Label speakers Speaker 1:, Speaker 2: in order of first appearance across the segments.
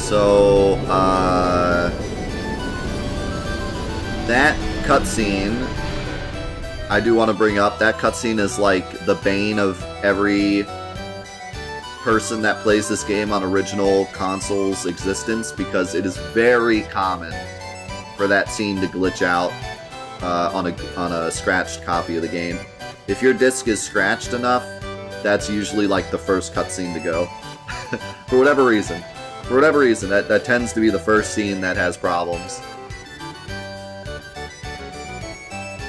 Speaker 1: So, that cutscene, I do want to bring up. That cutscene is like the bane of every person that plays this game on original consoles' existence, because it is very common for that scene to glitch out on a scratched copy of the game. If your disc is scratched enough, that's usually like the first cutscene to go. For whatever reason. That tends to be the first scene that has problems.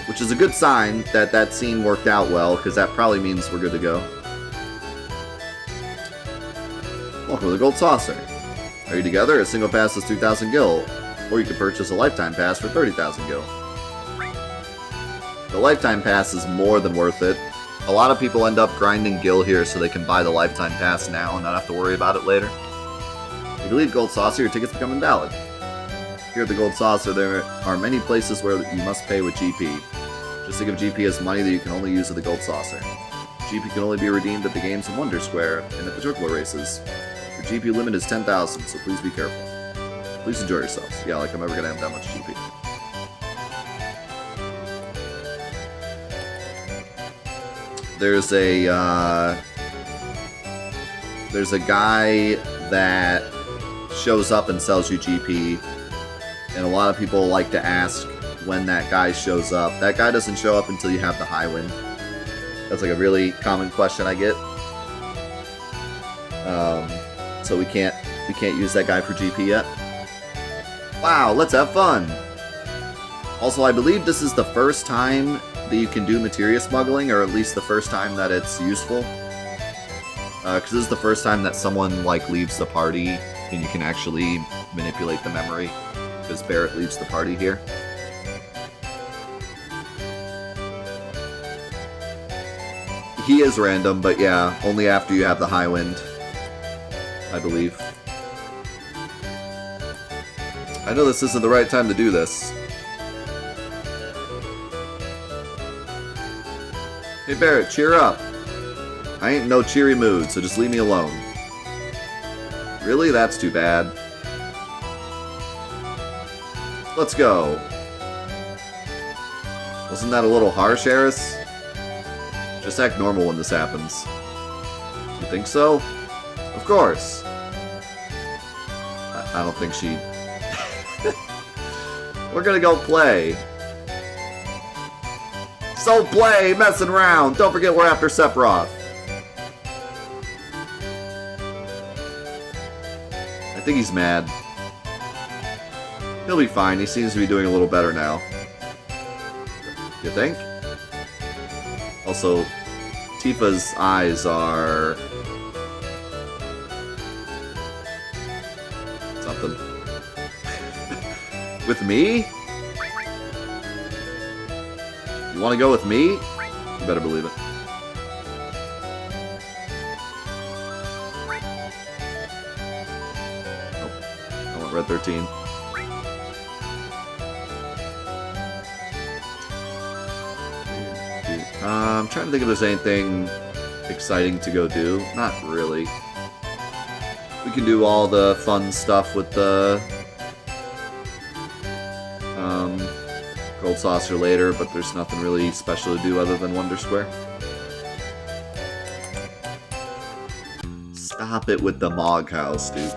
Speaker 1: Which is a good sign that that scene worked out well, because that probably means we're good to go. Welcome to the Gold Saucer. Are you together? A single pass is 2,000 gil, or you can purchase a lifetime pass for 30,000 gil. The lifetime pass is more than worth it. A lot of people end up grinding gil here so they can buy the lifetime pass now and not have to worry about it later. If you leave Gold Saucer, your tickets become invalid. Here at the Gold Saucer, there are many places where you must pay with GP. Just think of GP as money that you can only use at the Gold Saucer. GP can only be redeemed at the games in Wonder Square and at the Turkler races. Your GP limit is 10,000, so please be careful. Please enjoy yourselves. Yeah, like I'm ever gonna have that much GP. There's a guy that shows up and sells you GP, and a lot of people like to ask when that guy shows up. That guy doesn't show up until you have the high wind. That's like a really common question I get. So we can't use that guy for GP yet. Wow, let's have fun. Also, I believe this is the first time that you can do materia smuggling, or at least the first time that it's useful. Because this is the first time that someone like leaves the party and you can actually manipulate the memory, because Barrett leaves the party here. He is random, but yeah, only after you have the high wind, I believe. I know this isn't the right time to do this. Hey Barrett, cheer up. I ain't in no cheery mood, so just leave me alone. Really? That's too bad. Let's go. Wasn't that a little harsh, Eris? Just act normal when this happens. You think so? Of course. I don't think she... We're gonna go play. So play, messing around. Don't forget we're after Sephiroth. I think he's mad. He'll be fine. He seems to be doing a little better now. You think? Also, Tifa's eyes are... something. With me? You want to go with me? You better believe it. Nope. I want Red 13. I'm trying to think if there's anything exciting to go do. Not really. We can do all the fun stuff with the Gold Saucer later, but there's nothing really special to do other than Wonder Square. Stop it with the Mog House, dude.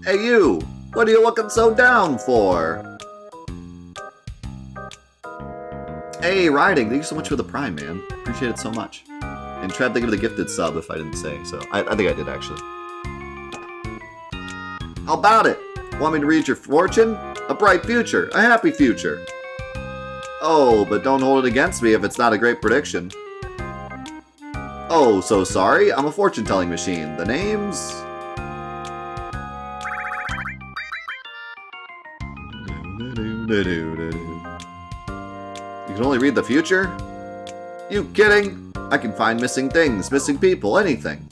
Speaker 1: Hey you! What are you looking so down for? Hey, Riding, thank you so much for the Prime, man. Appreciate it so much. And Trev, thank you for the gifted sub if I didn't say, so I think I did actually. How about it? Want me to read your fortune? A bright future, a happy future. Oh, but don't hold it against me if it's not a great prediction. Oh, so sorry, I'm a fortune-telling machine. The name's... You can only read the future? You kidding? I can find missing things, missing people, anything.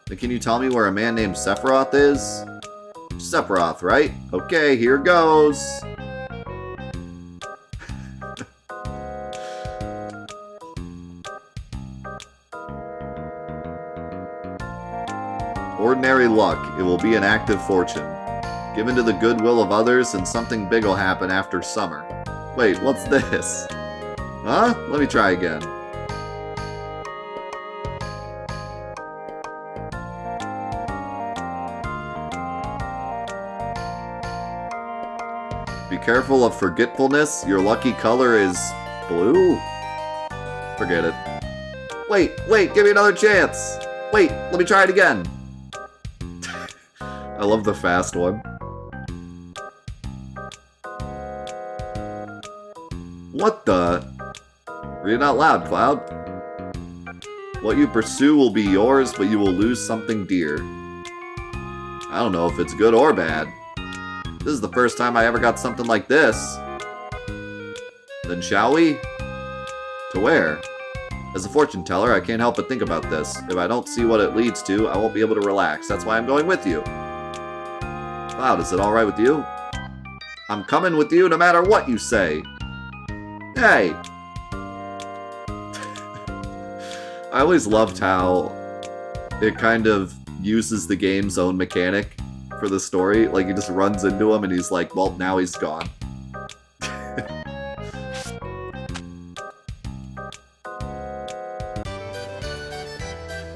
Speaker 1: Then can you tell me where a man named Sephiroth is? Sephiroth, right? Okay, here goes. Ordinary luck. It will be an act of fortune. Given to the goodwill of others, and something big will happen after summer. Wait, what's this? Huh? Let me try again. Be careful of forgetfulness. Your lucky color is blue? Forget it. Wait, give me another chance. Wait, let me try it again. I love the fast one. What the? Read it out loud, Cloud. What you pursue will be yours, but you will lose something dear. I don't know if it's good or bad. This is the first time I ever got something like this. Then shall we? To where? As a fortune teller, I can't help but think about this. If I don't see what it leads to, I won't be able to relax. That's why I'm going with you. Cloud, is it alright with you? I'm coming with you no matter what you say. Hey! I always loved how it kind of uses the game's own mechanic for the story. Like, he just runs into him and he's like, well, now he's gone.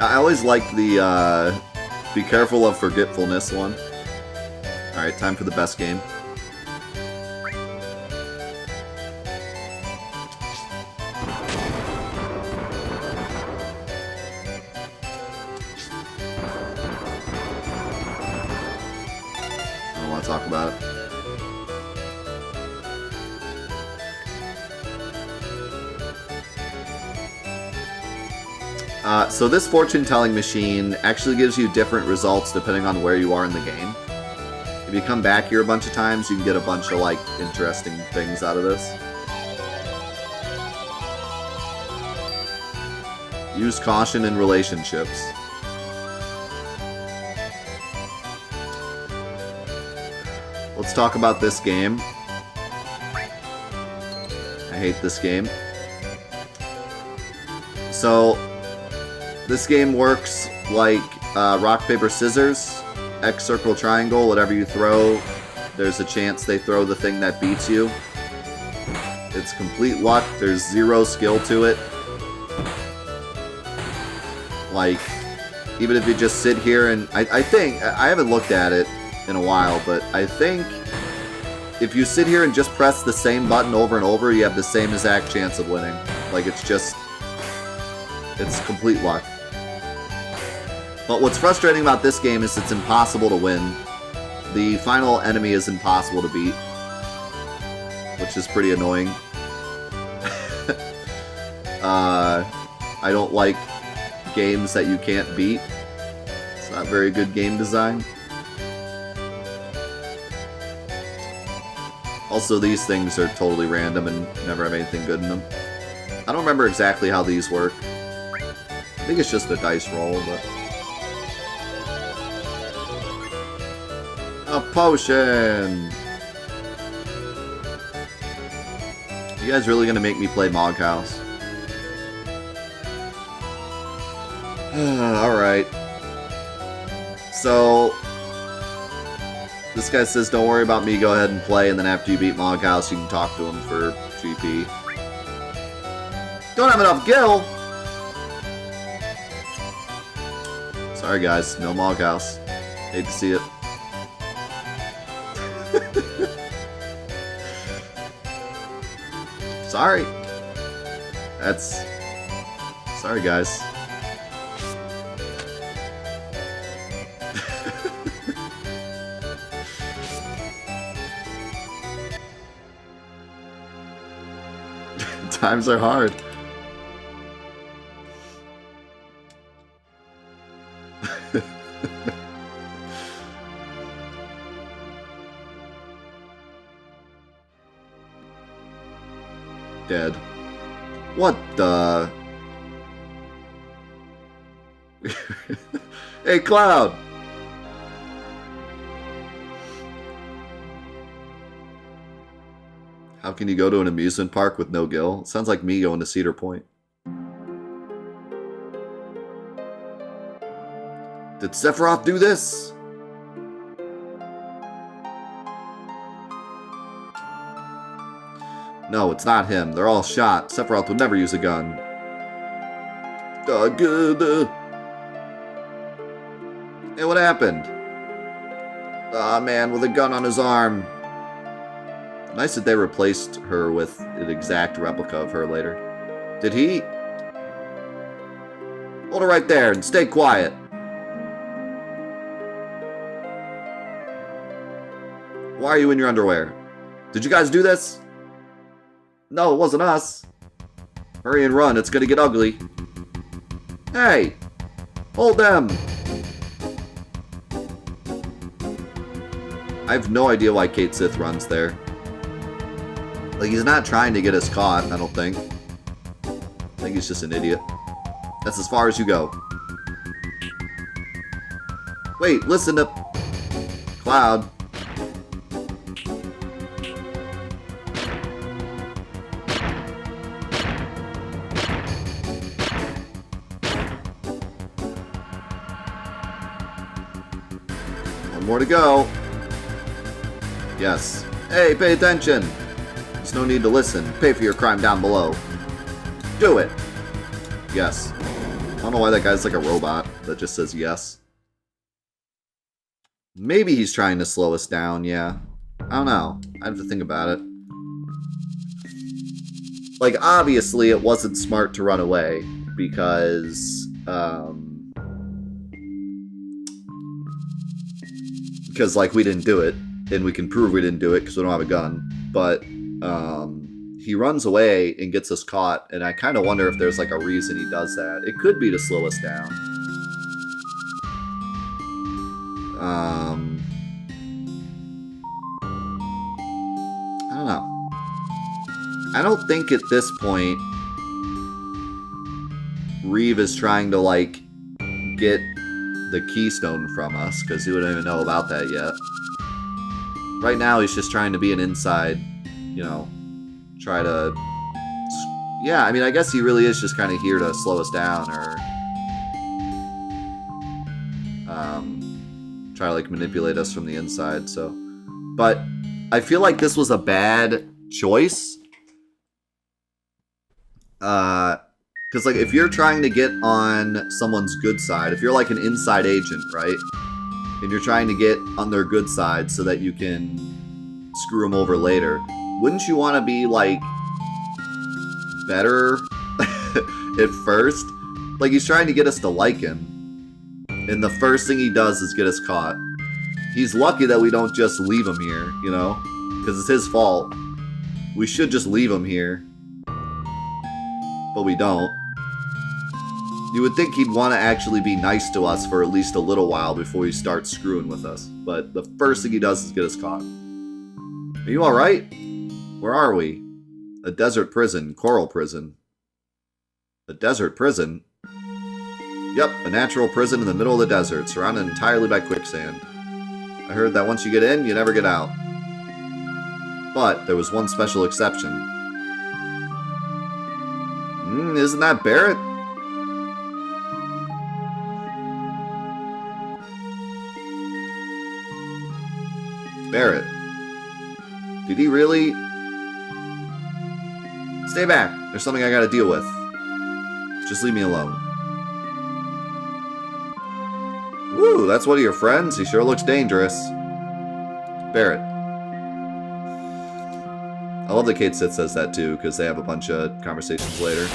Speaker 1: I always liked the, be careful of forgetfulness one. Alright, time for the best game. I don't want to talk about it. So this fortune-telling machine actually gives you different results depending on where you are in the game. If you come back here a bunch of times, you can get a bunch of, like, interesting things out of this. Use caution in relationships. Let's talk about this game. I hate this game. So, this game works like rock, paper, scissors. X, circle, triangle, whatever you throw, there's a chance they throw the thing that beats you. It's complete luck. There's zero skill to it. Like, even if you just sit here and... I think... I haven't looked at it in a while, but I think if you sit here and just press the same button over and over, you have the same exact chance of winning. Like, it's just... it's complete luck. But what's frustrating about this game is it's impossible to win. The final enemy is impossible to beat, which is pretty annoying. I don't like games that you can't beat. It's not very good game design. Also, these things are totally random and never have anything good in them. I don't remember exactly how these work. I think it's just a dice roll, but... a potion! You guys really gonna make me play Mog House? Alright. So... this guy says, don't worry about me, go ahead and play, and then after you beat Mog House, you can talk to him for GP. Don't have enough gil! Sorry guys, no Mog House. Hate to see it. Sorry. That's... sorry, guys. Times are hard. Dead. What the... Hey, Cloud! How can you go to an amusement park with no gil? Sounds like me going to Cedar Point. Did Sephiroth do this? No, it's not him. They're all shot. Sephiroth would never use a gun. Good. Hey, what happened? Ah, man, with a gun on his arm. Nice that they replaced her with an exact replica of her later. Did he? Hold her right there and stay quiet. Why are you in your underwear? Did you guys do this? No, it wasn't us. Hurry and run, it's gonna get ugly. Hey! Hold them! I have no idea why Cait Sith runs there. Like, he's not trying to get us caught, I don't think. I think he's just an idiot. That's as far as you go. Wait, listen to... Cloud. One more to go. Yes. Hey, pay attention! There's no need to listen. Pay for your crime down below. Do it! Yes. I don't know why that guy's like a robot that just says yes. Maybe he's trying to slow us down, yeah. I don't know. I have to think about it. Like, obviously it wasn't smart to run away, because, like, we didn't do it, and we can prove we didn't do it because we don't have a gun. But, he runs away and gets us caught, and I kind of wonder if there's, like, a reason he does that. It could be to slow us down. I don't know. I don't think at this point Reeve is trying to, like, get the keystone from us, because he wouldn't even know about that yet. Right now, he's just trying to be an inside, you know, try to... Yeah, I mean, I guess he really is just kind of here to slow us down, or... try to, like, manipulate us from the inside, so... But I feel like this was a bad choice. Because, like, if you're trying to get on someone's good side, if you're, like, an inside agent, right? And you're trying to get on their good side so that you can screw them over later, wouldn't you want to be, like, better at first? Like, he's trying to get us to like him. And the first thing he does is get us caught. He's lucky that we don't just leave him here, you know? Because it's his fault. We should just leave him here. But we don't. You would think he'd want to actually be nice to us for at least a little while before he starts screwing with us. But the first thing he does is get us caught. Are you alright? Where are we? A desert prison. Coral prison. A desert prison? Yep, a natural prison in the middle of the desert, surrounded entirely by quicksand. I heard that once you get in, you never get out. But there was one special exception. Isn't that Barrett? Barrett. Did he really? Stay back. There's something I gotta deal with. Just leave me alone. Woo, that's one of your friends? He sure looks dangerous. Barrett. I love that Cait Sith says that too, because they have a bunch of conversations later.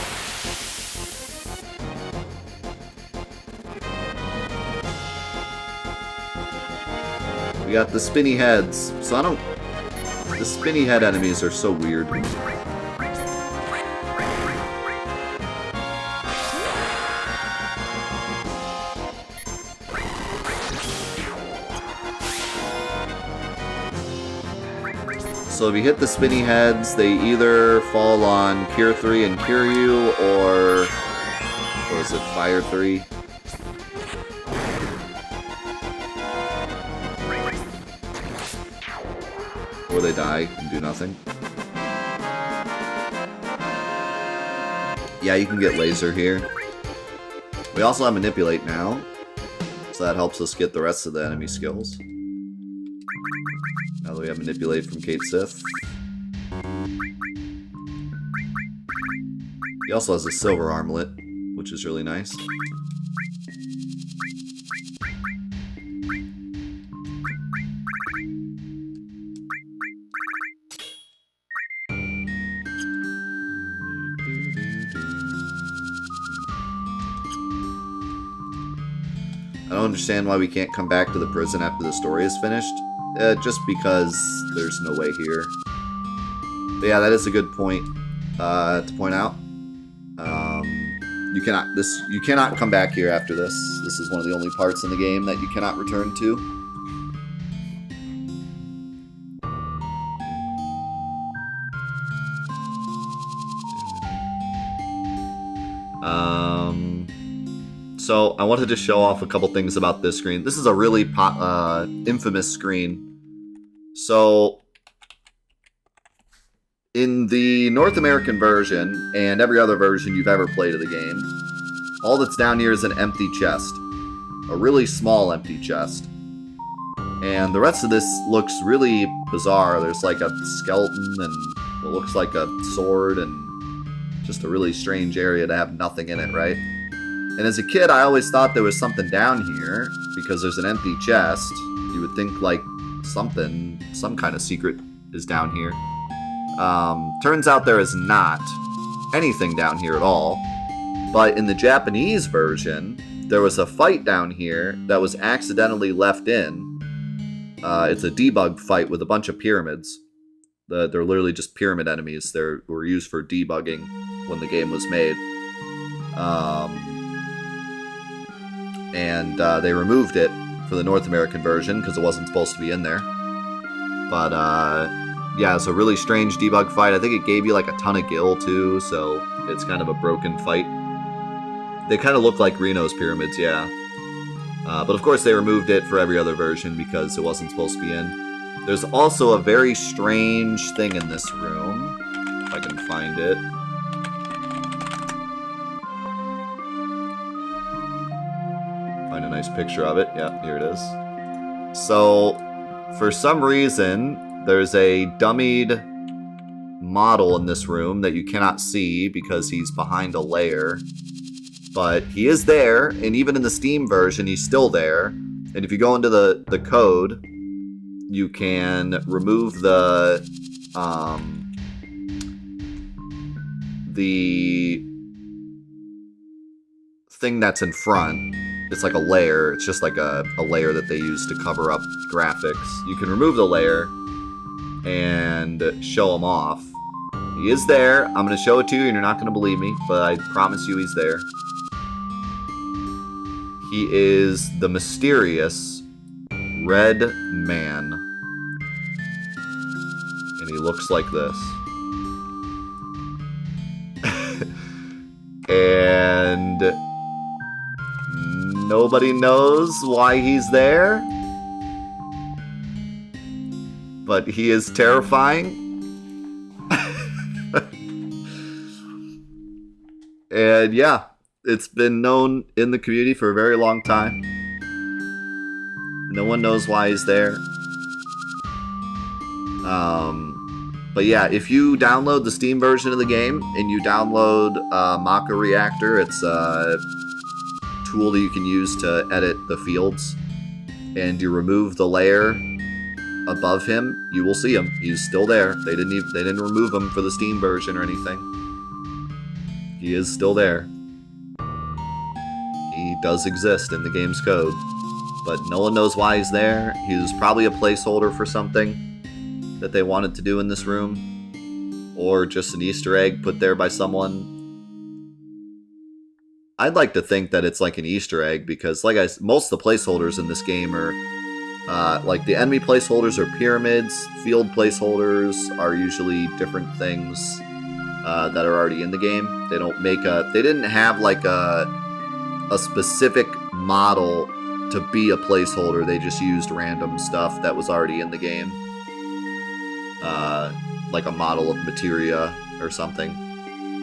Speaker 1: We got the spinny heads. So I don't... The spinny head enemies are so weird. So if you hit the spinny heads, they either fall on Cure 3 and cure you, or is it Fire 3? Or they die and do nothing. Yeah, you can get laser here. We also have manipulate now. So that helps us get the rest of the enemy skills. Now that we have Manipulate from Kate Sith. He also has a silver armlet, which is really nice. I don't understand why we can't come back to the prison after the story is finished. Just because there's no way here. But yeah, that is a good point to point out. You cannot come back here after this. This is one of the only parts in the game that you cannot return to. So I wanted to show off a couple things about this screen. This is a really infamous screen. So in the North American version, and every other version you've ever played of the game, all that's down here is an empty chest. A really small empty chest. And the rest of this looks really bizarre. There's like a skeleton and what looks like a sword and just a really strange area to have nothing in it, right? And as a kid, I always thought there was something down here because there's an empty chest. You would think like some kind of secret is down here. Turns out there is not anything down here at all. But in the Japanese version, there was a fight down here that was accidentally left in. It's a debug fight with a bunch of pyramids. They're literally just pyramid enemies. They were used for debugging when the game was made. And they removed it for the North American version because it wasn't supposed to be in there. But yeah, it's a really strange debug fight. I think it gave you like a ton of gil too, so it's kind of a broken fight. They kind of look like Reno's pyramids, yeah. But of course they removed it for every other version because it wasn't supposed to be in. There's also a very strange thing in this room, if I can find it. Find a nice picture of it. Yeah, here it is. So, for some reason, there's a dummied model in this room that you cannot see because he's behind a layer. But he is there, and even in the Steam version, he's still there. And if you go into the code, you can remove the thing that's in front. It's like a layer. It's just like a layer that they use to cover up graphics. You can remove the layer and show him off. He is there. I'm going to show it to you, and you're not going to believe me, but I promise you he's there. He is the mysterious Red Man. And he looks like this. And nobody knows why he's there. But he is terrifying. And yeah, it's been known in the community for a very long time. No one knows why he's there. But yeah, if you download the Steam version of the game and you download Maka Reactor, it's a tool that you can use to edit the fields, and you remove the layer above him, you will see him. He's still there. They didn't remove him for the Steam version or anything. He is still there. He does exist in the game's code, but no one knows why he's there. He was probably a placeholder for something that they wanted to do in this room, or just an Easter egg put there by someone. I'd like to think that it's like an Easter egg because, most of the placeholders in this game are like the enemy placeholders are pyramids. Field placeholders are usually different things that are already in the game. They don't make they didn't have like a specific model to be a placeholder. They just used random stuff that was already in the game. Like a model of materia or something.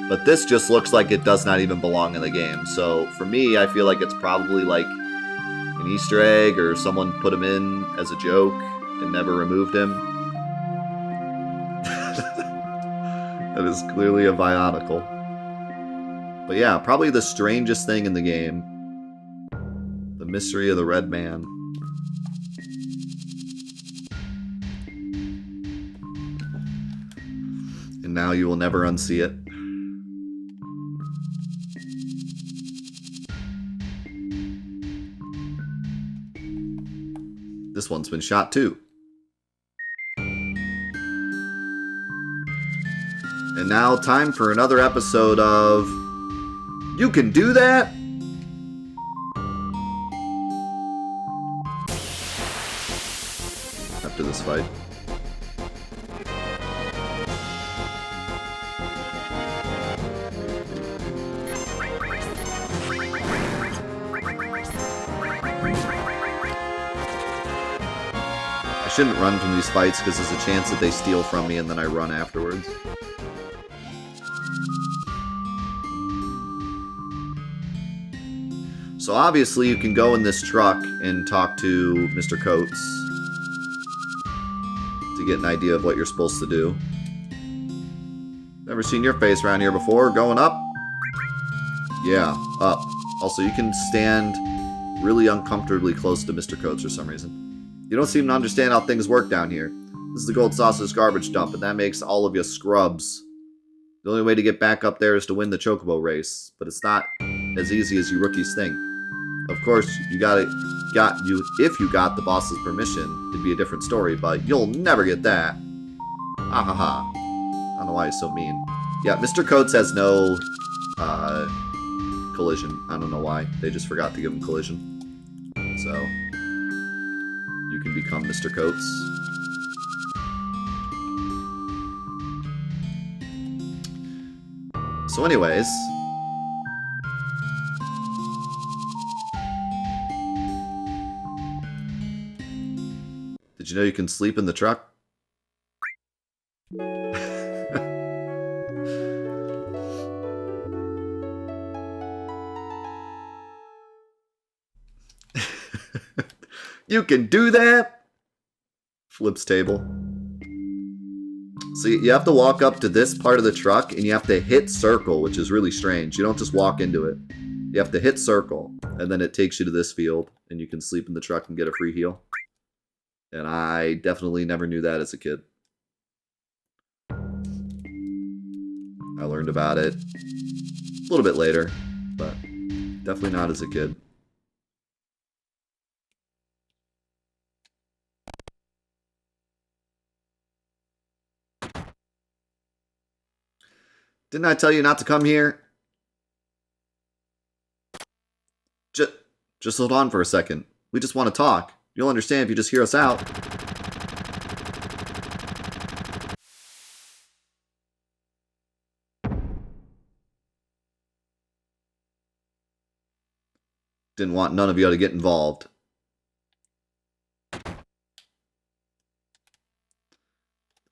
Speaker 1: But this just looks like it does not even belong in the game. So for me, I feel like it's probably like, an Easter egg or someone put him in as a joke and never removed him. That is clearly a Bionicle. But yeah, probably the strangest thing in the game. The mystery of the Red Man. And now you will never unsee it. This one's been shot too. And now time for another episode of You Can Do That? After this fight. I shouldn't run from these fights because there's a chance that they steal from me and then I run afterwards. So obviously you can go in this truck and talk to Mr. Coates to get an idea of what you're supposed to do. Never seen your face around here before. Going up? Yeah, up. Also, you can stand really uncomfortably close to Mr. Coates for some reason. You don't seem to understand how things work down here. This is the Gold Saucer's garbage dump, and that makes all of you scrubs. The only way to get back up there is to win the Chocobo race, but it's not as easy as you rookies think. Of course, if you got the boss's permission, it'd be a different story, but you'll never get that. Ha ha ha. I don't know why he's so mean. Yeah, Mr. Coates has no collision. I don't know why. They just forgot to give him collision. So, you can become Mr. Coates. So anyways, did you know you can sleep in the truck? You can do that? Flips table. So you have to walk up to this part of the truck and you have to hit circle, which is really strange. You don't just walk into it. You have to hit circle and then it takes you to this field and you can sleep in the truck and get a free heal. And I definitely never knew that as a kid. I learned about it a little bit later, but definitely not as a kid. Didn't I tell you not to come here? Just hold on for a second. We just want to talk. You'll understand if you just hear us out. Didn't want none of you to get involved.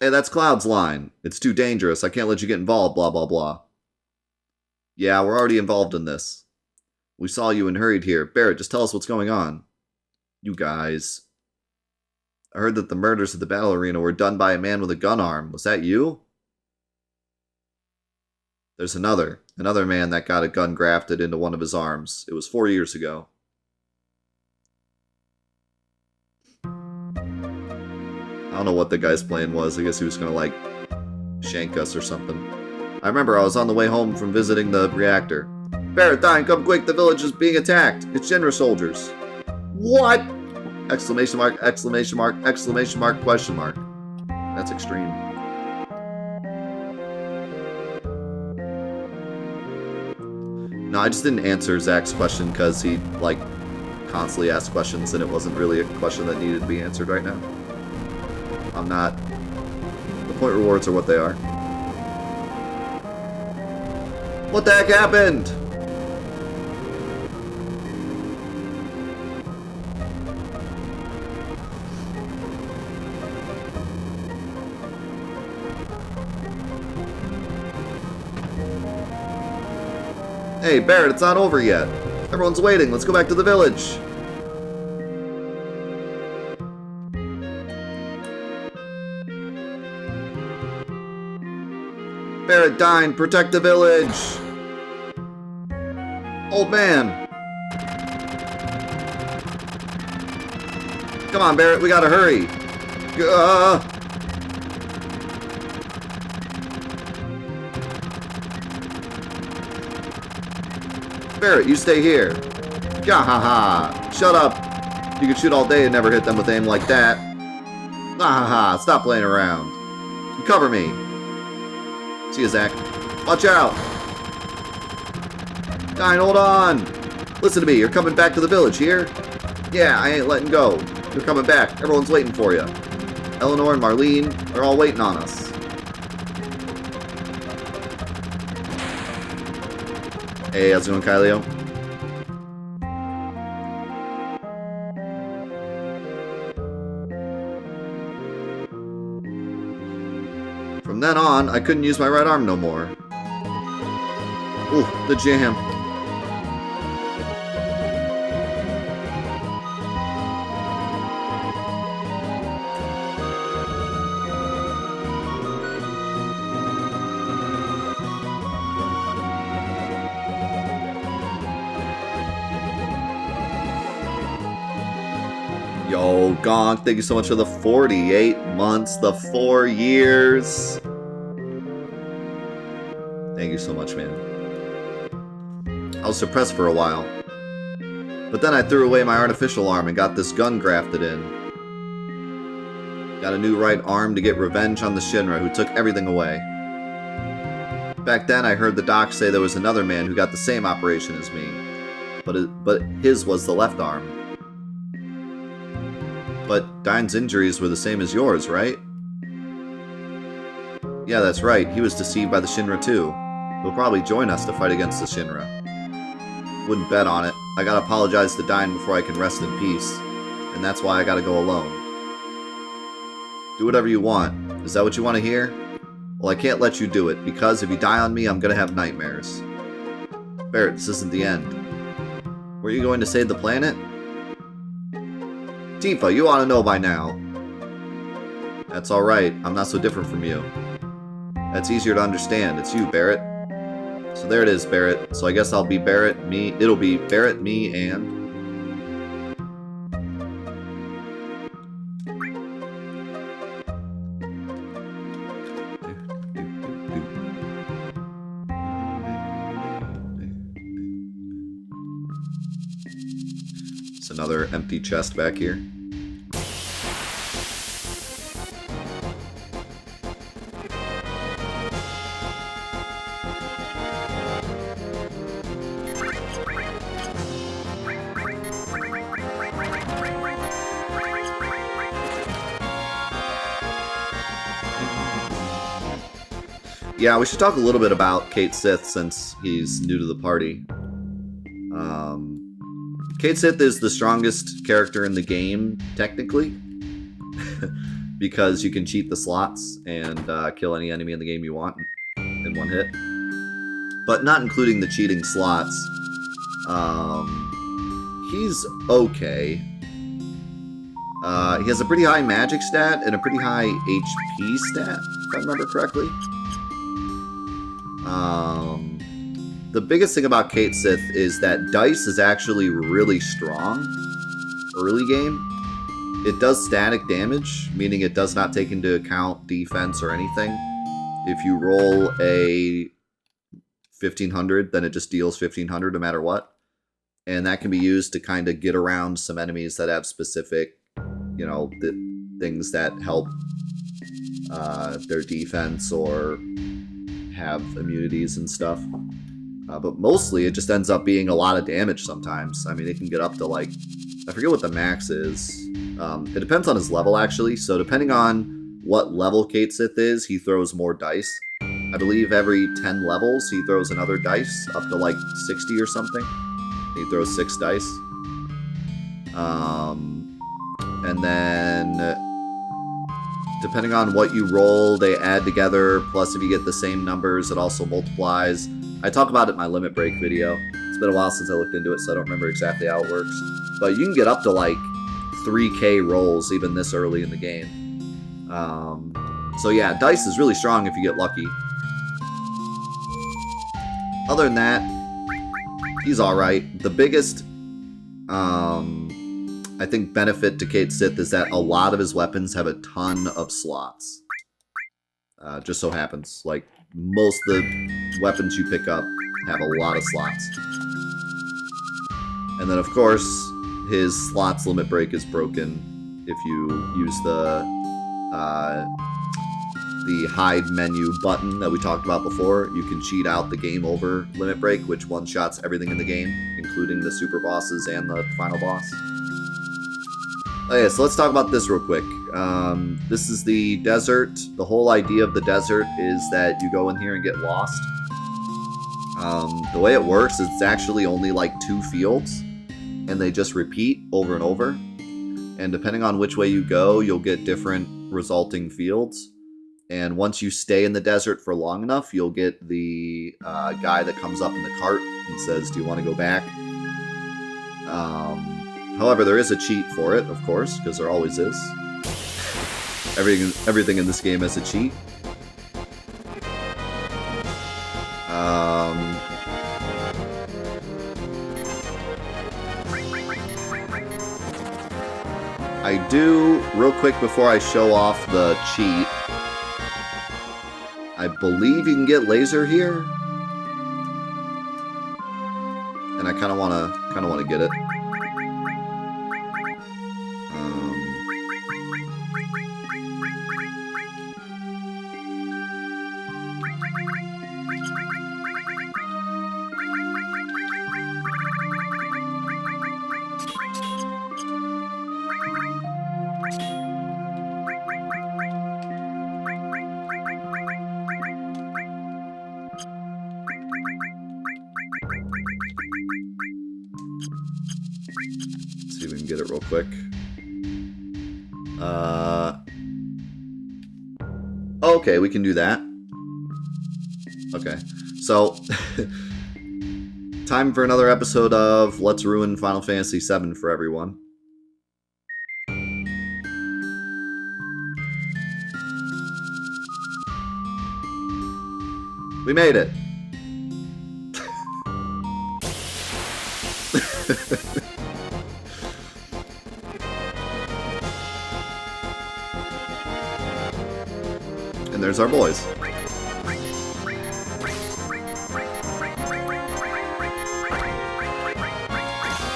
Speaker 1: Hey, that's Cloud's line. It's too dangerous. I can't let you get involved, blah, blah, blah. Yeah, we're already involved in this. We saw you and hurried here. Barrett, just tell us what's going on. You guys. I heard that the murders at the battle arena were done by a man with a gun arm. Was that you? There's another man that got a gun grafted into one of his arms. It was 4 years ago. I don't know what the guy's plan was. I guess he was gonna, like, shank us or something. I remember I was on the way home from visiting the reactor. Barrett, Dine, come quick, the village is being attacked. It's Shinra soldiers. What? Exclamation mark, exclamation mark, exclamation mark, question mark. That's extreme. No, I just didn't answer Zach's question because he, like, constantly asked questions and it wasn't really a question that needed to be answered right now. I'm not. The point rewards are what they are. What the heck happened? Hey, Barrett, it's not over yet. Everyone's waiting. Let's go back to the village. Barret, Dine, protect the village! Old man! Come on, Barret, we gotta hurry! Barret, you stay here. Gahaha! Shut up! You can shoot all day and never hit them with aim like that. Gahaha! Stop playing around. Cover me. See you, Zach. Watch out! Dine, hold on! Listen to me, you're coming back to the village here? Yeah, I ain't letting go. You're coming back. Everyone's waiting for you. Eleanor and Marlene are all waiting on us. Hey, how's it going, Kyleo? From then on, I couldn't use my right arm no more. Ooh, the jam. Yo, Gonk, thank you so much for the 48 months, the 4 years. Thank you so much, man. I was suppressed for a while. But then I threw away my artificial arm and got this gun grafted in. Got a new right arm to get revenge on the Shinra who took everything away. Back then I heard the doc say there was another man who got the same operation as me. But his was the left arm. But Dine's injuries were the same as yours, right? Yeah, that's right. He was deceived by the Shinra too. He'll probably join us to fight against the Shinra. Wouldn't bet on it. I gotta apologize to Dine before I can rest in peace. And that's why I gotta go alone. Do whatever you want. Is that what you want to hear? Well, I can't let you do it, because if you die on me, I'm gonna have nightmares. Barret, this isn't the end. Were you going to save the planet? Tifa, you ought to know by now. That's alright. I'm not so different from you. That's easier to understand. It's you, Barret. So there it is, Barret. So I guess I'll be Barret, me. It'll be Barret, me, and... It's another empty chest back here. Yeah, we should talk a little bit about Cait Sith since he's new to the party. Cait Sith is the strongest character in the game, technically, because you can cheat the slots and kill any enemy in the game you want in one hit. But not including the cheating slots, he's okay. He has a pretty high magic stat and a pretty high HP stat, if I remember correctly. The biggest thing about Cait Sith is that dice is actually really strong early game. It does static damage, meaning it does not take into account defense or anything. If you roll a 1500, then it just deals 1500 no matter what. And that can be used to kind of get around some enemies that have specific, you know, things that help their defense or have immunities and stuff. But mostly it just ends up being a lot of damage sometimes. I mean, it can get up to like, I forget what the max is. It depends on his level actually. So depending on what level Cait Sith is, he throws more dice. I believe every 10 levels he throws another dice up to like 60 or something. He throws 6 dice. And then depending on what you roll, they add together. Plus if you get the same numbers, it also multiplies. I talk about it in my limit break video. It's been a while since I looked into it, so I don't remember exactly how it works. But you can get up to like 3k rolls even this early in the game. So yeah, dice is really strong if you get lucky. Other than that, he's alright. The biggest, I think, benefit to Cait Sith is that a lot of his weapons have a ton of slots. Just so happens. Like, most of the weapons you pick up have a lot of slots. And then, of course, his slots limit break is broken if you use the hide menu button that we talked about before. You can cheat out the game over limit break, which one-shots everything in the game, including the super bosses and the final boss. Okay, so let's talk about this real quick. This is the desert. The whole idea of the desert is that you go in here and get lost. The way it works is it's actually only like 2 fields, and they just repeat over and over. And depending on which way you go, you'll get different resulting fields. And once you stay in the desert for long enough, you'll get the guy that comes up in the cart and says, do you want to go back? However, there is a cheat for it, of course, because there always is. Everything in this game has a cheat. I do, real quick before I show off the cheat, I believe you can get laser here, and I kind of want to get it. See if we can get it real quick. Okay, we can do that. Okay, so time for another episode of Let's Ruin Final Fantasy VII for everyone. We made it. And there's our boys.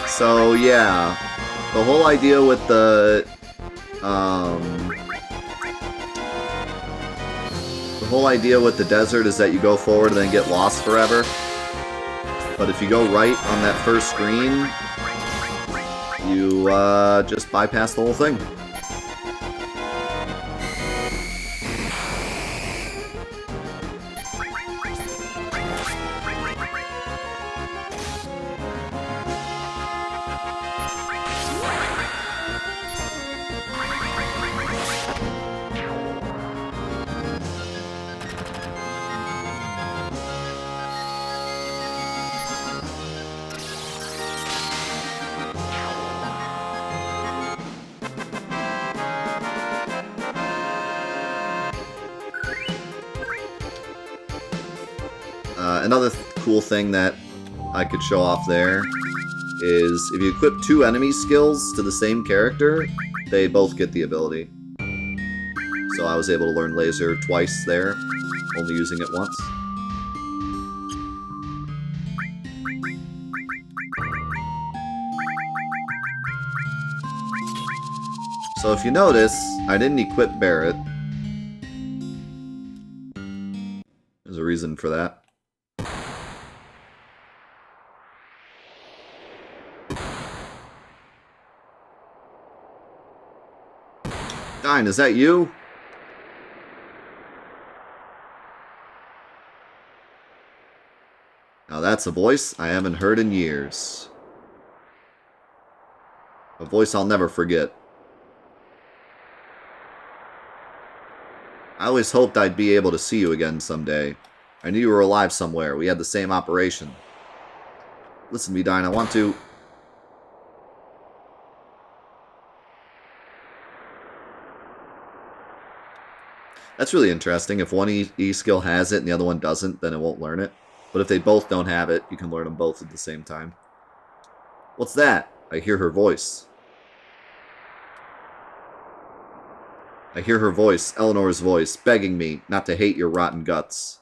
Speaker 1: So yeah, the whole idea with the desert is that you go forward and then get lost forever. But if you go right on that first screen, you just bypass the whole thing. Another cool thing that I could show off there is if you equip 2 enemy skills to the same character, they both get the ability. So I was able to learn laser twice there, only using it once. So if you notice, I didn't equip Barret. There's a reason for that. Dine, is that you? Now that's a voice I haven't heard in years. A voice I'll never forget. I always hoped I'd be able to see you again someday. I knew you were alive somewhere. We had the same operation. Listen to me, Dine. I want to... That's really interesting. If one E skill has it and the other one doesn't, then it won't learn it. But if they both don't have it, you can learn them both at the same time. What's that? I hear her voice. I hear her voice, Eleanor's voice, begging me not to hate your rotten guts.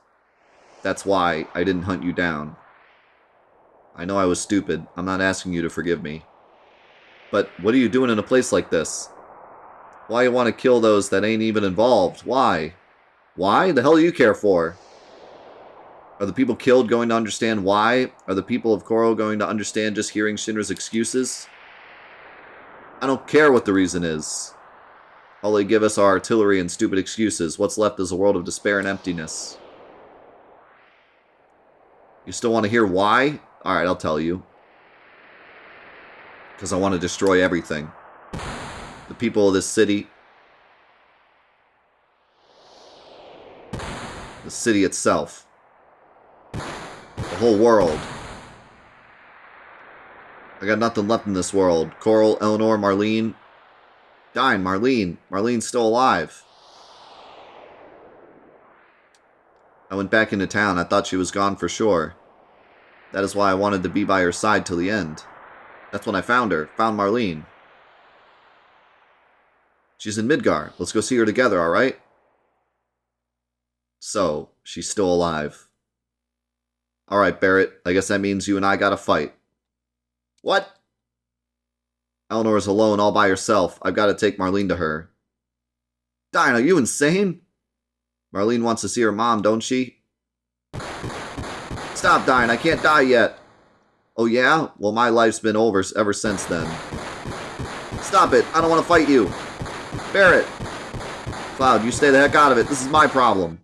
Speaker 1: That's why I didn't hunt you down. I know I was stupid. I'm not asking you to forgive me. But what are you doing in a place like this? Why you want to kill those that ain't even involved? Why? Why? The hell do you care for? Are the people killed going to understand why? Are the people of Koro going to understand just hearing Shinra's excuses? I don't care what the reason is. All they give us are artillery and stupid excuses. What's left is a world of despair and emptiness. You still want to hear why? Alright, I'll tell you. Because I want to destroy everything. The people of this city. The city itself. The whole world. I got nothing left in this world. Coral, Eleanor, Marlene. Dying, Marlene. Marlene's still alive. I went back into town. I thought she was gone for sure. That is why I wanted to be by her side till the end. That's when I found her. Found Marlene. She's in Midgar. Let's go see her together, alright? So, she's still alive. Alright, Barrett. I guess that means you and I gotta fight. What? Eleanor's alone all by herself. I've got to take Marlene to her. Diane, are you insane? Marlene wants to see her mom, don't she? Stop, Diane. I can't die yet. Oh, yeah? Well, my life's been over ever since then. Stop it. I don't want to fight you. Barrett. Cloud, you stay the heck out of it. This is my problem.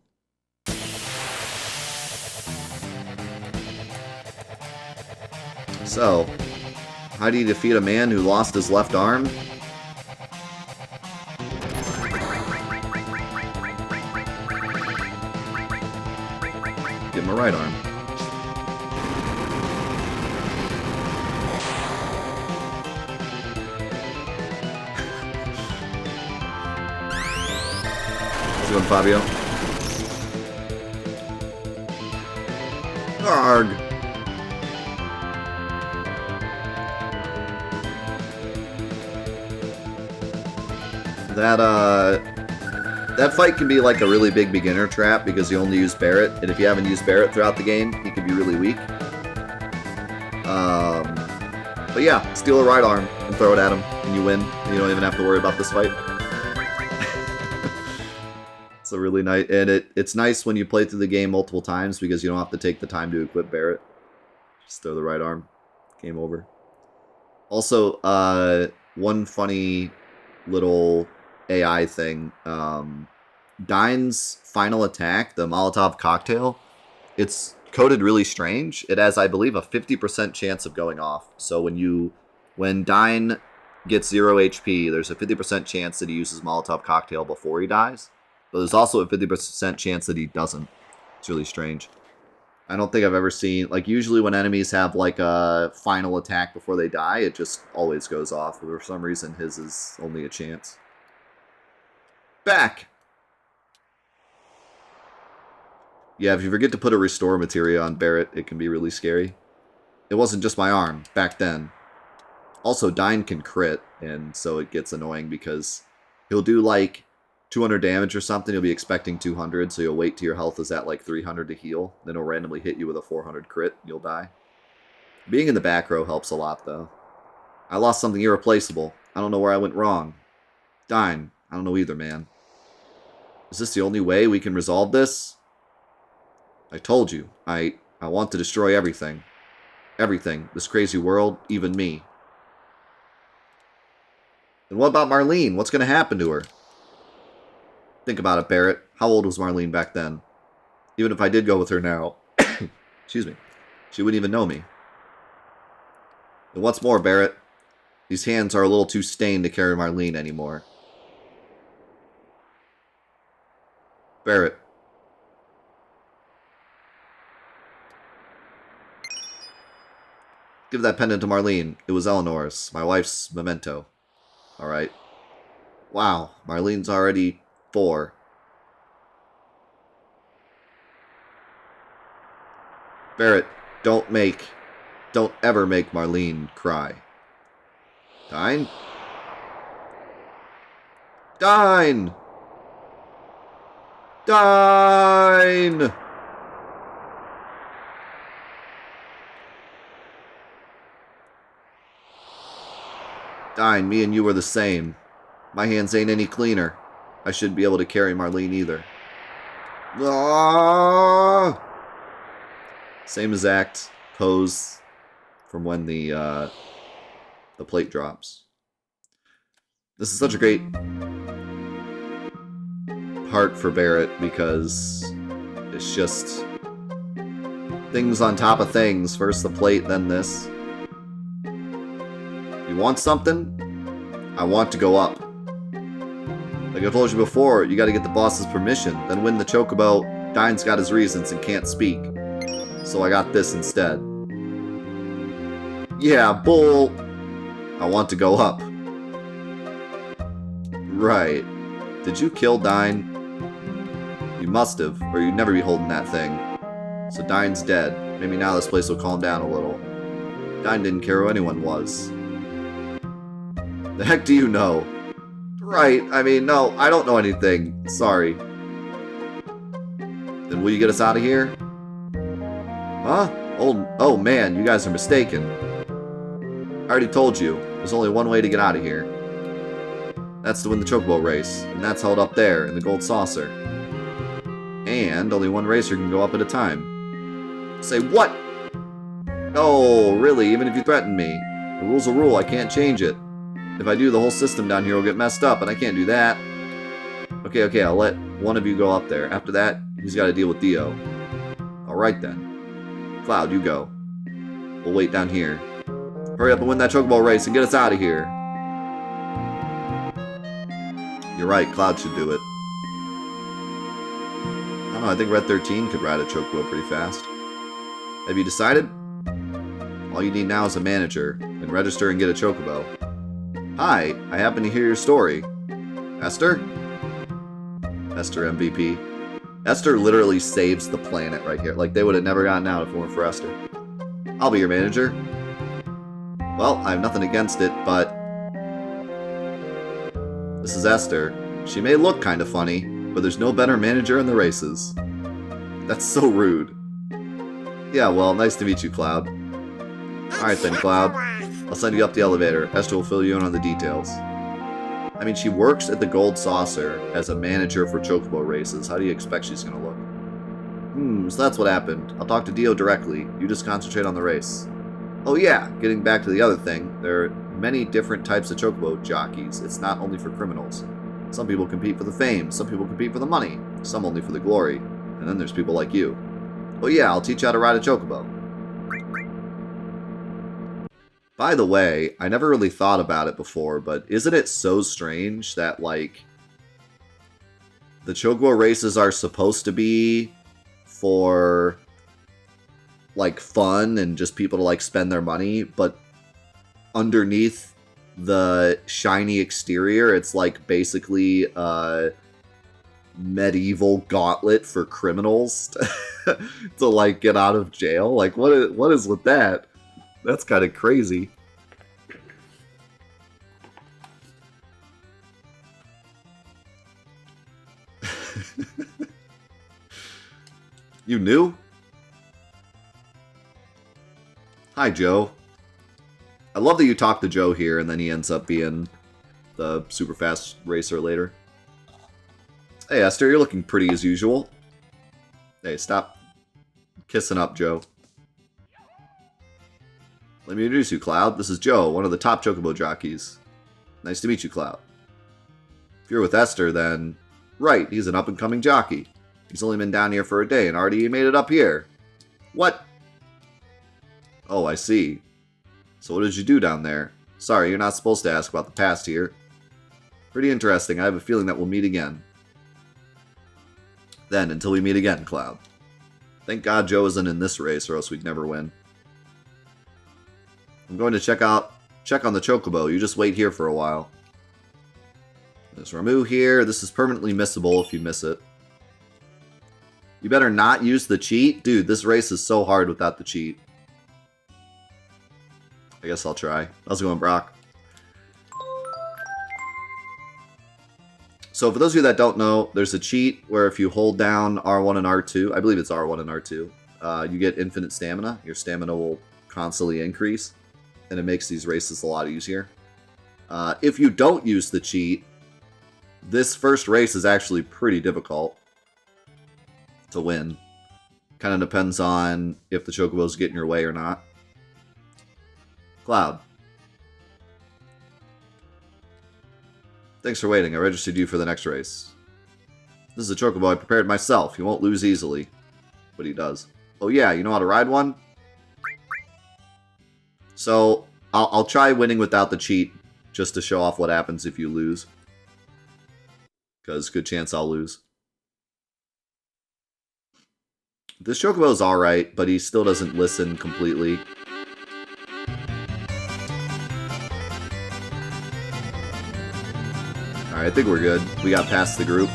Speaker 1: So, how do you defeat a man who lost his left arm? Give him a right arm. How's it going, Fabio? Arg! That fight can be like a really big beginner trap because you only use Barrett, and if you haven't used Barrett throughout the game, he can be really weak. But yeah, steal a right arm and throw it at him, and you win. And you don't even have to worry about this fight. It's a really nice, and it's nice when you play through the game multiple times because you don't have to take the time to equip Barrett. Just throw the right arm. Game over. Also, one funny little AI thing. Dine's final attack, the Molotov cocktail, it's coded really strange. It has, I believe, a 50% chance of going off. So when Dine gets 0 HP, there's a 50% chance that he uses Molotov cocktail before he dies. But there's also a 50% chance that he doesn't. It's really strange. I don't think I've ever seen, like, usually when enemies have, like, a final attack before they die, it just always goes off. For some reason, his is only a chance. Back! Yeah, if you forget to put a restore materia on Barrett, it can be really scary. It wasn't just my arm, back then. Also, Dine can crit, and so it gets annoying because he'll do, like, 200 damage or something, you'll be expecting 200, so you'll wait till your health is at like 300 to heal, then he'll randomly hit you with a 400 crit, you'll die. Being in the back row helps a lot, though. I lost something irreplaceable. I don't know where I went wrong. Dine, I don't know either, man. Is this the only way we can resolve this? I told you, I want to destroy everything. Everything. This crazy world, even me. And what about Marlene? What's going to happen to her? Think about it, Barrett. How old was Marlene back then? Even if I did go with her now, excuse me, she wouldn't even know me. And what's more, Barrett, these hands are a little too stained to carry Marlene anymore. Barrett. Give that pendant to Marlene. It was Eleanor's, my wife's memento. Alright. Wow, Marlene's already 4. Barrett, don't ever make Marlene cry. Dine? Dine! Dine! Dine, me and you are the same. My hands ain't any cleaner. I shouldn't be able to carry Marlene either. Ah! Same exact pose from when the plate drops. This is such a great part for Barrett because it's just things on top of things. First the plate, then this. You want something? I want to go up. Like I told you before, you gotta get the boss's permission, then win the chocobo. Dine's got his reasons and can't speak. So I got this instead. Yeah, bull. I want to go up. Right. Did you kill Dine? You must have, or you'd never be holding that thing. So Dine's dead. Maybe now this place will calm down a little. Dine didn't care who anyone was. The heck do you know? Right, I mean, no, I don't know anything. Sorry. Then will you get us out of here? Huh? Oh man, you guys are mistaken. I already told you, there's only one way to get out of here. That's to win the chocobo race, and that's held up there in the gold saucer. And only one racer can go up at a time. Say what? Oh, really? Even if you threaten me? The rule's a rule, I can't change it. If I do, the whole system down here will get messed up, and I can't do that. Okay, I'll let one of you go up there. After that, he's got to deal with Dio. Alright then. Cloud, you go. We'll wait down here. Hurry up and win that chocobo race and get us out of here. You're right, Cloud should do it. I don't know, I think Red 13 could ride a chocobo pretty fast. Have you decided? All you need now is a manager, and register and get a chocobo. Hi, I happen to hear your story. Esther? Esther MVP. Esther literally saves the planet right here. Like, they would have never gotten out if it weren't for Esther. I'll be your manager. Well, I have nothing against it, but... This is Esther. She may look kind of funny, but there's no better manager in the races. That's so rude. Yeah, well, nice to meet you, Cloud. Alright then, Cloud. I'll send you up the elevator. Esther will fill you in on the details. I mean, she works at the Gold Saucer as a manager for chocobo races. How do you expect she's gonna look? So that's what happened. I'll talk to Dio directly. You just concentrate on the race. Oh yeah, getting back to the other thing. There are many different types of chocobo jockeys. It's not only for criminals. Some people compete for the fame. Some people compete for the money. Some only for the glory. And then there's people like you. Oh yeah, I'll teach you how to ride a chocobo. By the way, I never really thought about it before, but isn't it so strange that, like, the chocobo races are supposed to be for, like, fun and just people to, like, spend their money, but underneath the shiny exterior, it's, like, basically a medieval gauntlet for criminals to, like, get out of jail? Like, what is with that? That's kind of crazy. You knew? Hi, Joe. I love that you talk to Joe here, and then he ends up being the super fast racer later. Hey, Esther, you're looking pretty as usual. Hey, stop kissing up, Joe. Let me introduce you, Cloud. This is Joe, one of the top chocobo jockeys. Nice to meet you, Cloud. If you're with Esther, then... Right, he's an up-and-coming jockey. He's only been down here for a day and already made it up here. What? Oh, I see. So what did you do down there? Sorry, you're not supposed to ask about the past here. Pretty interesting. I have a feeling that we'll meet again. Then, until we meet again, Cloud. Thank God Joe isn't in this race, or else we'd never win. I'm going to check on the chocobo. You just wait here for a while. There's Ramu here. This is permanently missable if you miss it. You better not use the cheat. Dude, this race is so hard without the cheat. I guess I'll try. How's it going, Brock? So for those of you that don't know, there's a cheat where if you hold down R1 and R2, I believe it's R1 and R2, you get infinite stamina. Your stamina will constantly increase, and it makes these races a lot easier. If you don't use the cheat, this first race is actually pretty difficult to win. Kind of depends on if the chocobos get in your way or not. Cloud. Thanks for waiting. I registered you for the next race. This is a chocobo I prepared myself. You won't lose easily. But he does. Oh yeah, you know how to ride one? So, I'll try winning without the cheat, just to show off what happens if you lose. Because good chance I'll lose. This chocobo's alright, but he still doesn't listen completely. Alright, I think we're good. We got past the group.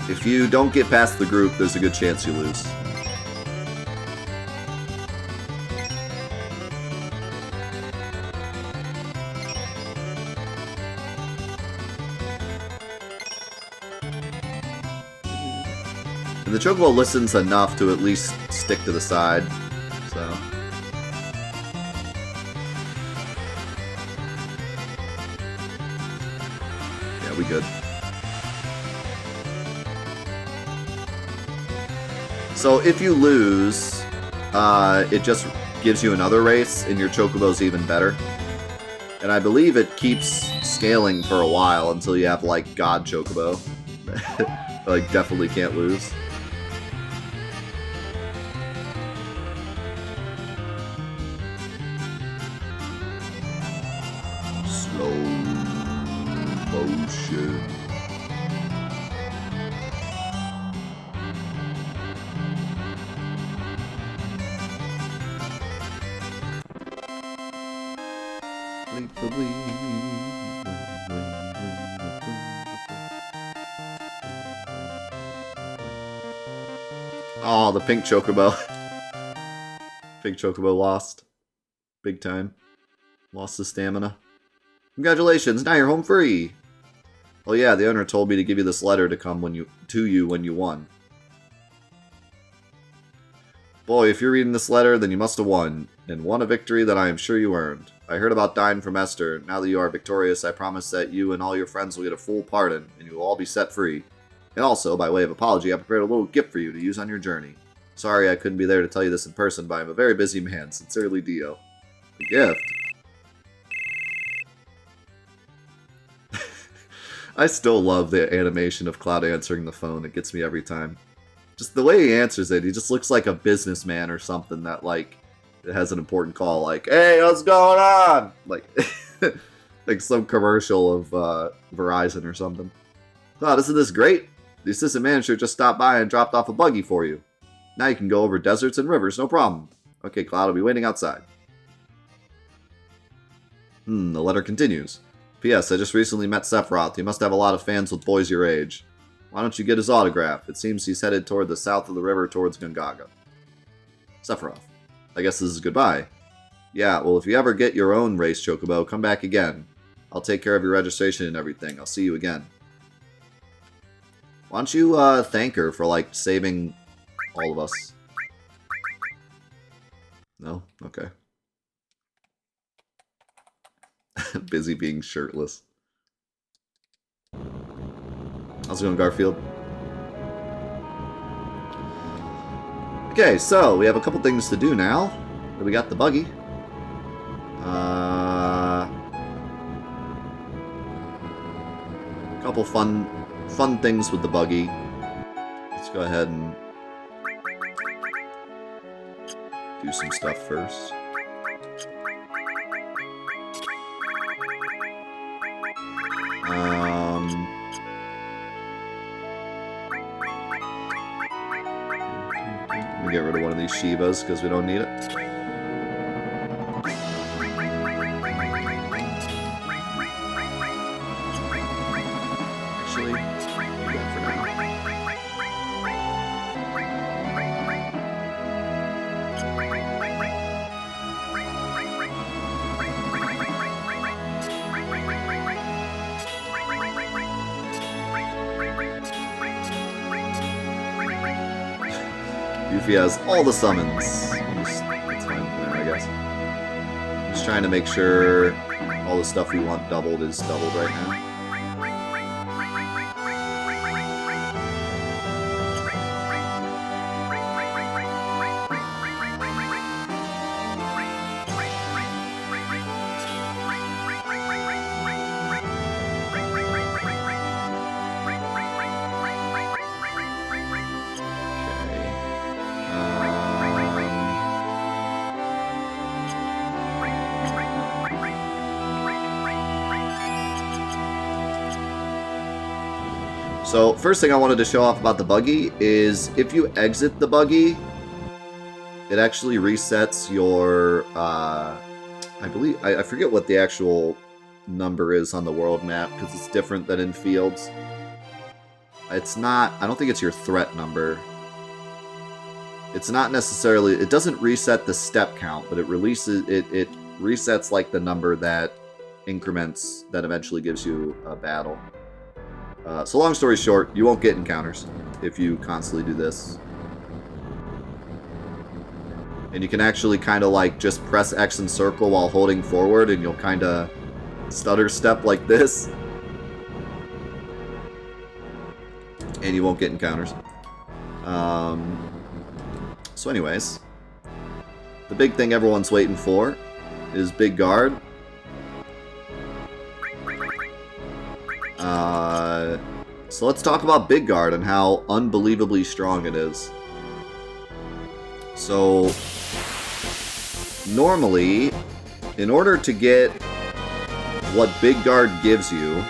Speaker 1: If you don't get past the group, there's a good chance you lose. And the chocobo listens enough to at least stick to the side, so... yeah, we good. So if you lose, it just gives you another race, and your chocobo's even better. And I believe it keeps scaling for a while until you have, like, God Chocobo. Like, definitely can't lose. Slow motion. Oh, the pink chocobo. Pink chocobo lost. Big time. Lost the stamina. Congratulations, now you're home free! Oh yeah, the owner told me to give you this letter to come when you won. Boy, if you're reading this letter, then you must have won. And won a victory that I am sure you earned. I heard about dying from Esther. Now that you are victorious, I promise that you and all your friends will get a full pardon, and you will all be set free. And also, by way of apology, I prepared a little gift for you to use on your journey. Sorry I couldn't be there to tell you this in person, but I'm a very busy man. Sincerely, Dio. A gift? I still love the animation of Cloud answering the phone. It gets me every time. Just the way he answers it, he just looks like a businessman or something that, like, has an important call. Like, hey, what's going on? Like, like some commercial of Verizon or something. Cloud, isn't this great? The assistant manager just stopped by and dropped off a buggy for you. Now you can go over deserts and rivers, no problem. Okay, Cloud, I'll be waiting outside. The letter continues. P.S. I just recently met Sephiroth. He must have a lot of fans with boys your age. Why don't you get his autograph? It seems he's headed toward the south of the river towards Gongaga. Sephiroth. I guess this is goodbye. Yeah, well, if you ever get your own race, Chocobo, come back again. I'll take care of your registration and everything. I'll see you again. Why don't you thank her for, like, saving all of us? No? Okay. Busy being shirtless. How's it going, Garfield? Okay, so we have a couple things to do now. We got the buggy. A couple fun things with the buggy. Let's go ahead and do some stuff first. Let me get rid of one of these Shivas because we don't need it. Actually, he has all the summons. It's fine there, I guess. Just trying to make sure all the stuff we want doubled is doubled right now. So, first thing I wanted to show off about the buggy is if you exit the buggy, it actually resets your, I forget what the actual number is on the world map, because it's different than in fields. It's not, I don't think it's your threat number. It's not necessarily, it doesn't reset the step count, but it resets like the number that increments, that eventually gives you a battle. So long story short, you won't get encounters if you constantly do this. And you can actually kind of like just press X and circle while holding forward and you'll kind of stutter step like this. And you won't get encounters. So anyways, the big thing everyone's waiting for is Big Guard. So let's talk about Big Guard and how unbelievably strong it is. So, normally, in order to get what Big Guard gives you,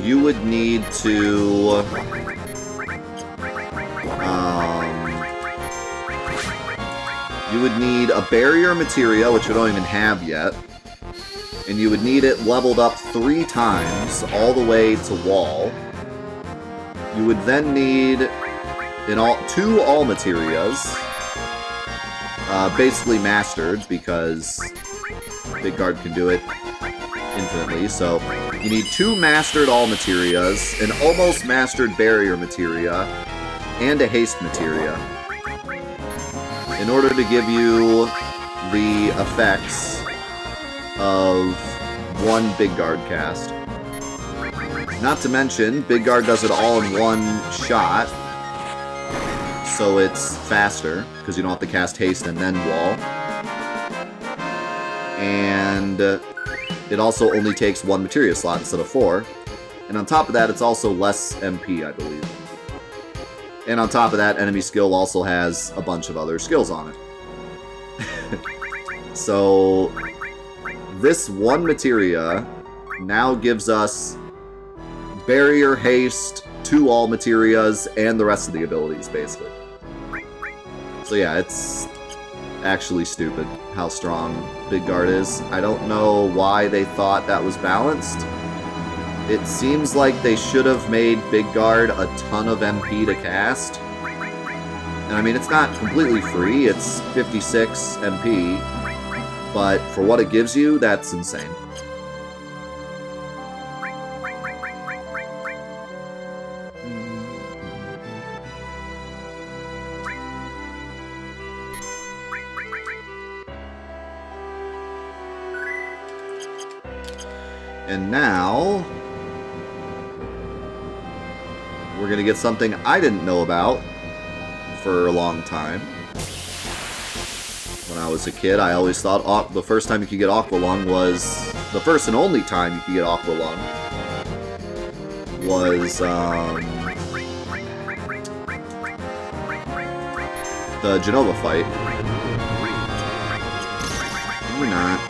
Speaker 1: you would need to you would need a barrier materia, which we don't even have yet. And you would need it leveled up 3 times, all the way to wall. You would then need 2 all materias, basically mastered, because Big Guard can do it infinitely. So you need 2 mastered all materias, an almost mastered barrier materia, and a haste materia, in order to give you the effects of 1 Big Guard cast. Not to mention, Big Guard does it all in 1 shot, so it's faster, because you don't have to cast haste and then wall. And it also only takes 1 materia slot instead of 4. And on top of that, it's also less MP, I believe. And on top of that, enemy skill also has a bunch of other skills on it. So this 1 materia now gives us barrier, haste, 2 all materias, and the rest of the abilities, basically. So yeah, it's actually stupid how strong Big Guard is. I don't know why they thought that was balanced. It seems like they should have made Big Guard a ton of MP to cast. And I mean, it's not completely free, it's 56 MP. But for what it gives you, that's insane. And now, we're going to get something I didn't know about for a long time. When I was a kid, I always thought the first time you could get Aqualung was... The first and only time you could get Aqualung was, the Genova fight. Maybe not.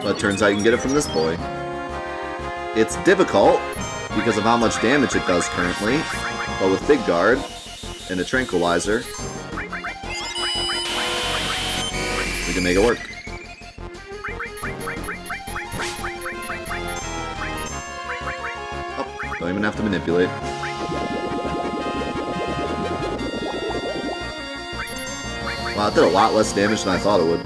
Speaker 1: But it turns out you can get it from this boy. It's difficult because of how much damage it does currently, but with Big Guard and a Tranquilizer, we can make it work. Oh, don't even have to manipulate. Wow, it did a lot less damage than I thought it would.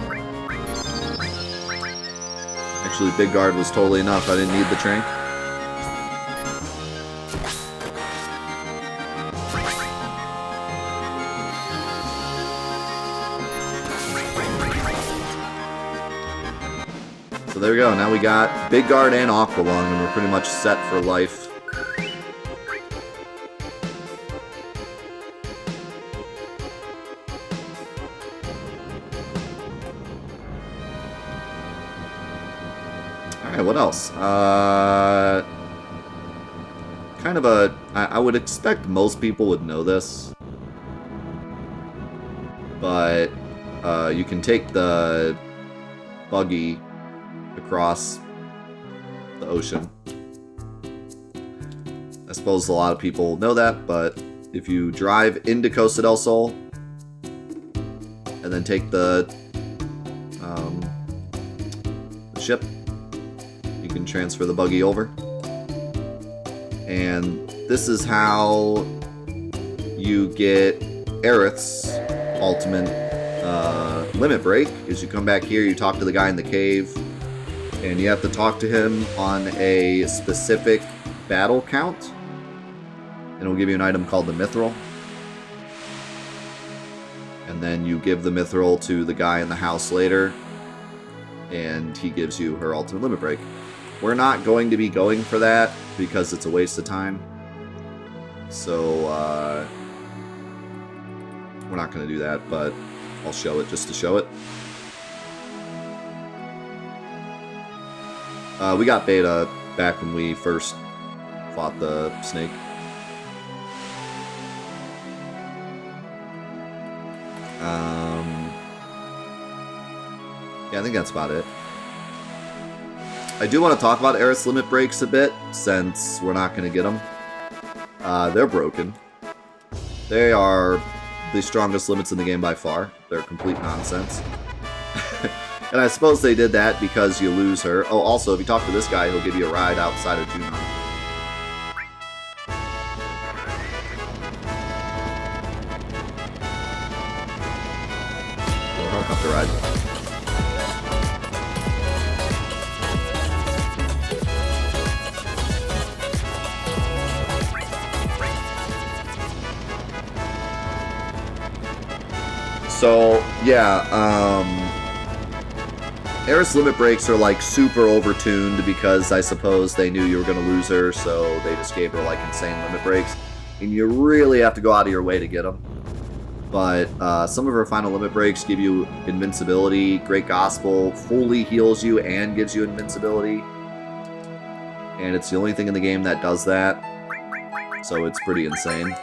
Speaker 1: Actually, Big Guard was totally enough. I didn't need the Trank. So there we go. Now we got Big Guard and Aqua Lung, and we're pretty much set for life. Alright, what else? Kind of a... I would expect most people would know this. But you can take the buggy across the ocean. I suppose a lot of people know that, but if you drive into Costa del Sol and then take the ship, you can transfer the buggy over. And this is how you get Aerith's ultimate limit break. Is you come back here, you talk to the guy in the cave, and you have to talk to him on a specific battle count, and it'll give you an item called the Mithril. And then you give the Mithril to the guy in the house later, and he gives you her ultimate limit break. We're not going to be going for that because it's a waste of time. So we're not going to do that, but I'll show it just to show it. We got beta back when we first fought the snake. Yeah, I think that's about it. I do want to talk about Aerith's limit breaks a bit, since we're not going to get them. They're broken. They are the strongest limits in the game by far. They're complete nonsense. And I suppose they did that because you lose her. Oh, also, if you talk to this guy, he'll give you a ride outside of Junon. He'll hook up the ride. So, yeah, Aerith's limit breaks are like super overtuned because I suppose they knew you were going to lose her, so they just gave her like insane limit breaks. And you really have to go out of your way to get them. But some of her final limit breaks give you invincibility. Great Gospel fully heals you and gives you invincibility. And it's the only thing in the game that does that. So it's pretty insane.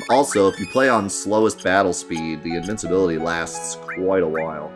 Speaker 1: Also, if you play on slowest battle speed, the invincibility lasts quite a while.